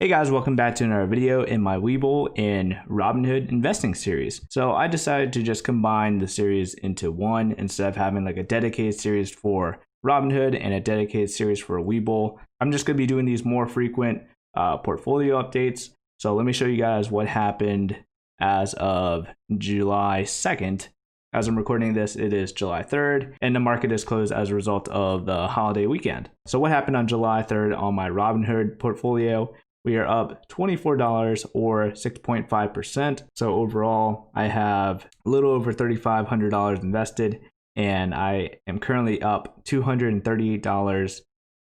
Hey guys, welcome back to another video in my WeBull and Robinhood investing series. So I decided to just combine the series into one instead of having like a dedicated series for Robinhood and a dedicated series for WeBull. I'm just going to be doing these more frequent portfolio updates. So let me show you guys what happened as of July 2nd. As I'm recording this, it is July 3rd, and the market is closed as a result of the holiday weekend. So what happened on July 3rd on my Robinhood portfolio? We are up $24 or 6.5%. So overall, I have a little over $3,500 invested, and I am currently up $238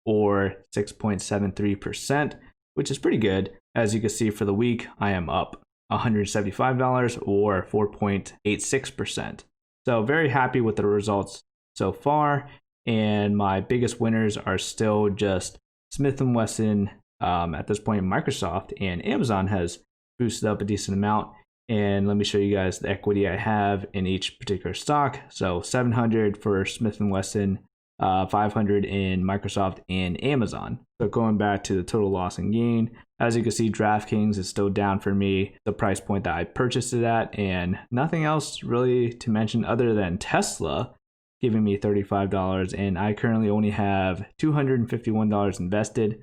or 6.73%, which is pretty good. As you can see for the week, I am up $175 or 4.86%. So very happy with the results so far. And my biggest winners are still just Smith & Wesson, at this point Microsoft, and Amazon has boosted up a decent amount. And let me show you guys the equity I have in each particular stock. So 700 for Smith & Wesson, 500 in Microsoft and Amazon. So going back to the total loss and gain, as you can see, DraftKings is still down for me, the price point that I purchased it at, and nothing else really to mention other than Tesla giving me $35, and I currently only have $251 invested.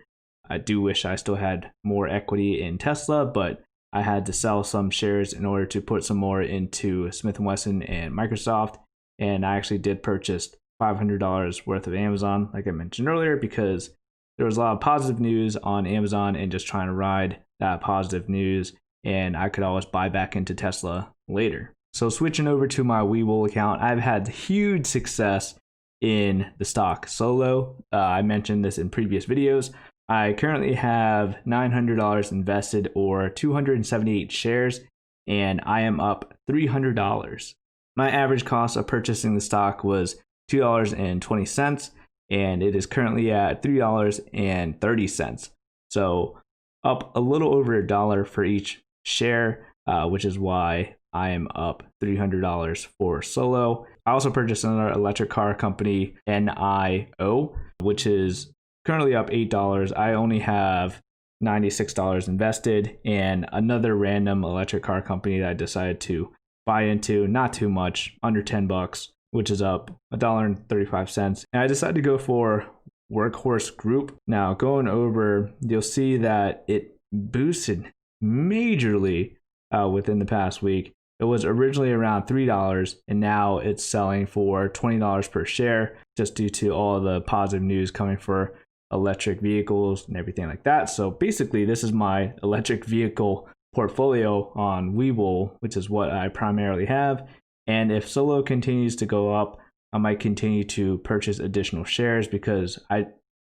I do wish I still had more equity in Tesla, but I had to sell some shares in order to put some more into Smith & Wesson and Microsoft, and I actually did purchase $500 worth of Amazon, like I mentioned earlier, because there was a lot of positive news on Amazon and just trying to ride that positive news, and I could always buy back into Tesla later. So switching over to my WeBull account, I've had huge success in the stock Solo. I mentioned this in previous videos. I currently have $900 invested or 278 shares, and I am up $300. My average cost of purchasing the stock was $2.20, and it is currently at $3.30. So up a little over $1 for each share, which is why I am up $300 for Solo. I also purchased another electric car company, NIO, which is currently up $8. I only have $96 invested, and another random electric car company that I decided to buy into, not too much, under $10, which is up $1.35. And I decided to go for Workhorse Group. Now going over, you'll see that it boosted majorly within the past week. It was originally around $3, and now it's selling for $20 per share, just due to all the positive news coming for electric vehicles and everything like that. So basically, this is my electric vehicle portfolio on WeBull, which is what I primarily have. And if Solo continues to go up, I might continue to purchase additional shares, because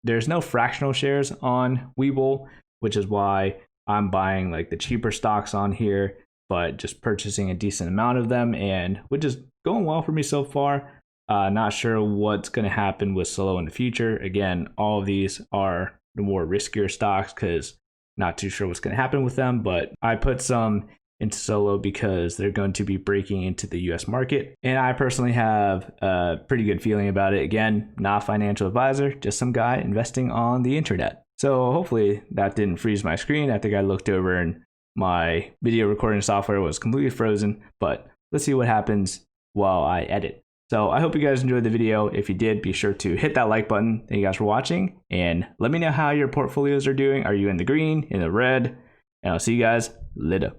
there's no fractional shares on WeBull, which is why I'm buying like the cheaper stocks on here, but just purchasing a decent amount of them, and which is going well for me so far. Not sure what's going to happen with Solo in the future. Again, all of these are the more riskier stocks, because not too sure what's going to happen with them, but I put some into Solo because they're going to be breaking into the US market, and I personally have a pretty good feeling about it. Again, not a financial advisor, just some guy investing on the internet. So hopefully that didn't freeze my screen. I think I looked over and my video recording software was completely frozen, but let's see what happens while I edit. So I hope you guys enjoyed the video. If you did, be sure to hit that like button. Thank you guys for watching, and let me know how your portfolios are doing. Are you in the green, in the red? And I'll see you guys later.